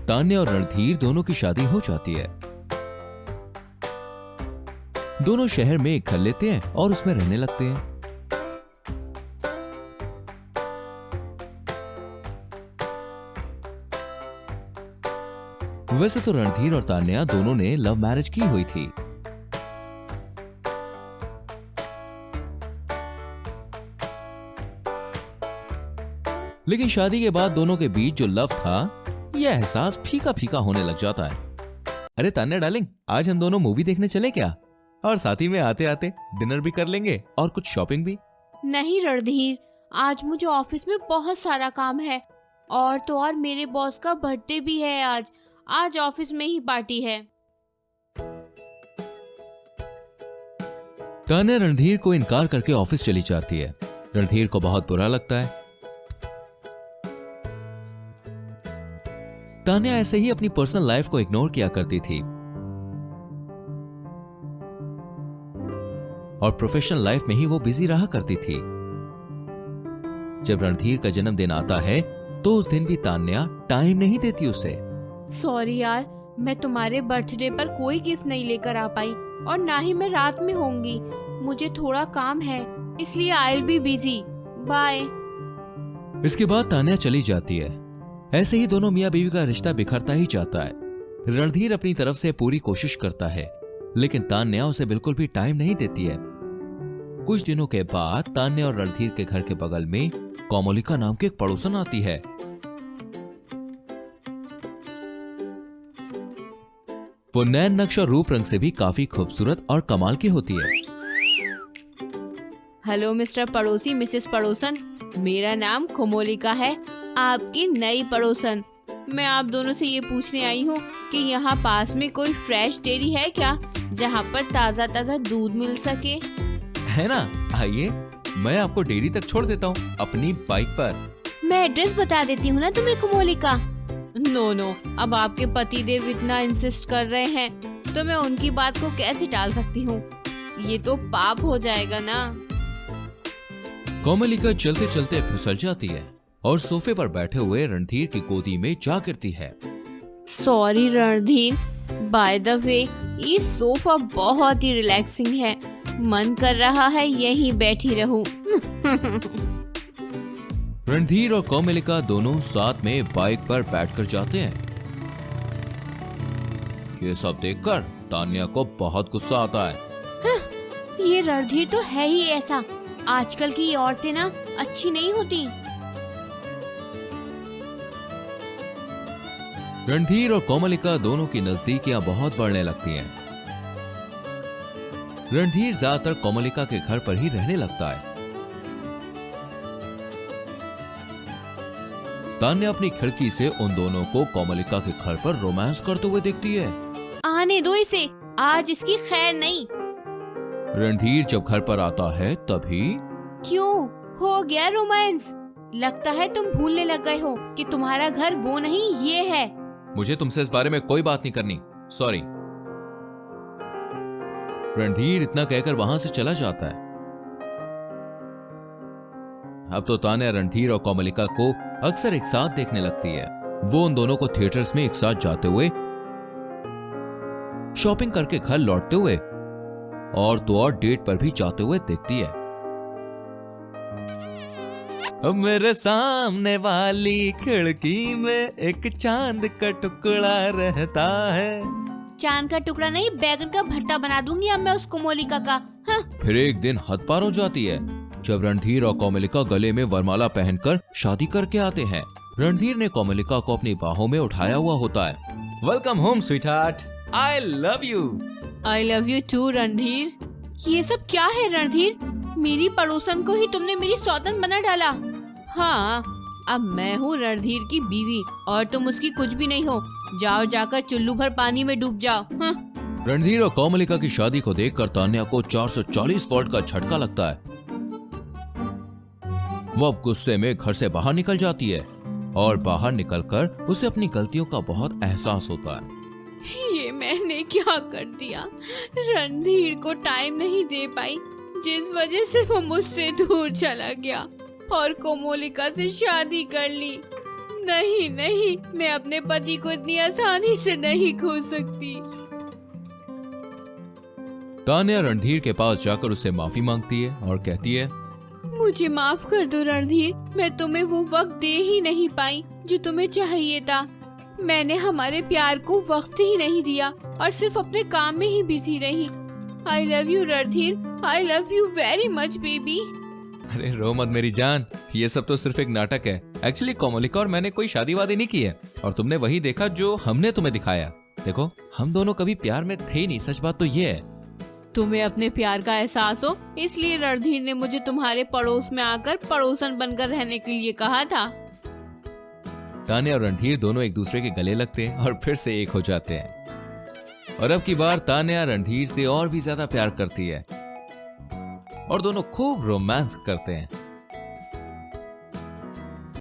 तान्या और रणधीर दोनों की शादी हो जाती है। दोनों शहर में एक घर लेते हैं और उसमें रहने लगते हैं। वैसे तो रणधीर और तान्या दोनों ने लव मैरिज की हुई थी। लेकिन शादी के बाद दोनों के बीच जो लव था, यह एहसास फीका फीका होने लग जाता है। अरे तान्या डार्लिंग, आज हम दोनों मूवी देखने चले क्या? और साथ ही में आते आते डिनर भी कर लेंगे और कुछ शॉपिंग भी। नहीं रणधीर, आज मुझे ऑफिस में बहुत सारा काम है और तो और मेरे बॉस का बर्थडे भी है। आज ऑफिस में ही पार्टी है। तान्या रणधीर को इनकार करके ऑफिस चली जाती है। रणधीर को बहुत बुरा लगता है। तान्या ऐसे ही अपनी पर्सनल लाइफ को इग्नोर किया करती थी और प्रोफेशनल लाइफ में ही वो बिजी रहा करती थी। जब रणधीर का जन्मदिन आता है तो उस दिन भी तान्या टाइम नहीं देती उसे। सॉरी यार, मैं तुम्हारे बर्थडे पर कोई गिफ्ट नहीं लेकर आ पाई और ना ही मैं रात में होंगी। मुझे थोड़ा काम है, इसलिए I will be busy. Bye. इसके बाद तान्या चली जाती है। ऐसे ही दोनों मियां बीवी का रिश्ता बिखरता ही जाता है। रणधीर अपनी तरफ से पूरी कोशिश करता है, लेकिन तान्या उसे बिल्कुल भी टाइम नहीं देती है। कुछ दिनों के बाद तान्या और रणधीर के घर के बगल में कोमलिका नाम की एक पड़ोसन आती है। वो नैन नक्श और रूप रंग से भी काफी खूबसूरत और कमाल की होती है। हेलो मिस्टर पड़ोसी, मिसेस पड़ोसन, मेरा नाम कोमलिका है, आपकी नई पड़ोसन। मैं आप दोनों से ये पूछने आई हूँ कि यहाँ पास में कोई फ्रेश डेयरी है क्या, जहाँ पर ताज़ा ताज़ा दूध मिल सके? है ना, आइए मैं आपको डेयरी तक छोड़ देता हूँ अपनी बाइक पर। मैं एड्रेस बता देती हूँ ना तुम्हें कोमलिका। नो, अब आपके पति देव इतना इंसिस्ट कर रहे हैं तो मैं उनकी बात को कैसे टाल सकती हूँ? ये तो पाप हो जाएगा ना। कोमलिका चलते चलते फिसल जाती है और सोफे पर बैठे हुए रणधीर की गोदी में जा गिरती है। Sorry Randhir, by the way ये सोफा बहुत ही रिलैक्सिंग है, मन कर रहा है यहीं बैठी रहूं। रणधीर और कोमलिका दोनों साथ में बाइक पर बैठकर जाते हैं। ये सब देखकर तान्या को बहुत गुस्सा आता है। ये रणधीर तो है ही ऐसा, आजकल की ये औरतें ना अच्छी नहीं होती। रणधीर और कोमलिका दोनों की नजदीकियां बहुत बढ़ने लगती हैं। रणधीर ज्यादातर कोमलिका के घर पर ही रहने लगता है। तान्या अपनी खिड़की से उन दोनों को कोमलिका के घर पर रोमांस करते हुए देखती है। आने दो इसे, आज इसकी खैर नहीं। रणधीर जब घर पर आता है तभी क्यों, हो गया रोमांस? लगता है तुम भूलने लग गए हो कि तुम्हारा घर वो नहीं ये है। मुझे तुमसे इस बारे में कोई बात नहीं करनी, सॉरी। रणधीर इतना कहकर वहां से चला जाता है। अब तो तान्या रणधीर और कोमलिका को अक्सर एक साथ देखने लगती है। वो उन दोनों को थिएटर्स में एक साथ जाते हुए, शॉपिंग करके घर लौटते हुए और तो और डेट पर भी जाते हुए देखती है। अब मेरे सामने वाली खिड़की में एक चांद का टुकड़ा रहता है। चांद का टुकड़ा नहीं, बैगन का भरता बना दूंगी अब मैं उस कोमलिका का। हाँ। फिर एक दिन हद पार हो जाती है जब रणधीर और कोमलिका गले में वरमाला पहनकर शादी करके आते हैं। रणधीर ने कोमलिका को अपनी बाहों में उठाया हुआ होता है। Welcome home sweetheart, I love you. I love you too Randhir. ये सब क्या है रणधीर? मेरी पड़ोसन को ही तुमने मेरी सौतन बना डाला। हाँ, अब मैं हूँ रणधीर की बीवी और तुम उसकी कुछ भी नहीं हो। जाओ जाकर चुल्लू भर पानी में डूब जाओ। हाँ। रणधीर और कोमलिका की शादी को देखकर तान्या को 440 वोल्ट का झटका लगता है। वो अब गुस्से में घर से बाहर निकल जाती है और बाहर निकलकर उसे अपनी गलतियों का बहुत एहसास होता है। ये मैंने क्या कर दिया? रणधीर को टाइम नहीं दे पाई, जिस वजह से वो मुझसे दूर चला गया और कोमलिका से शादी कर ली। नहीं नहीं, मैं अपने पति को इतनी आसानी से नहीं खो सकती। तान्या रणधीर के पास जाकर उससे माफी मांगती है और कहती है, मुझे माफ कर दो रणधीर, मैं तुम्हें वो वक्त दे ही नहीं पाई जो तुम्हें चाहिए था। मैंने हमारे प्यार को वक्त ही नहीं दिया और सिर्फ अपने काम में ही बिजी रही। आई love you Randhir, I love you very much baby. अरे रो मत मेरी जान, ये सब तो सिर्फ एक नाटक है। एक्चुअली कोमलिका और मैंने कोई शादी वादी नहीं की है और तुमने वही देखा जो हमने तुम्हें दिखाया। देखो हम दोनों कभी प्यार में थे नहीं, सच बात तो ये है। तुम्हें अपने प्यार का एहसास हो, इसलिए रणधीर ने मुझे तुम्हारे पड़ोस में आकर पड़ोसन बनकर रहने के लिए कहा था। तान्या और रणधीर दोनों एक दूसरे के गले लगते हैं और फिर से एक हो जाते हैं। और अब की बार तान्या रणधीर से और भी ज्यादा प्यार करती है और दोनों खूब रोमांस करते हैं।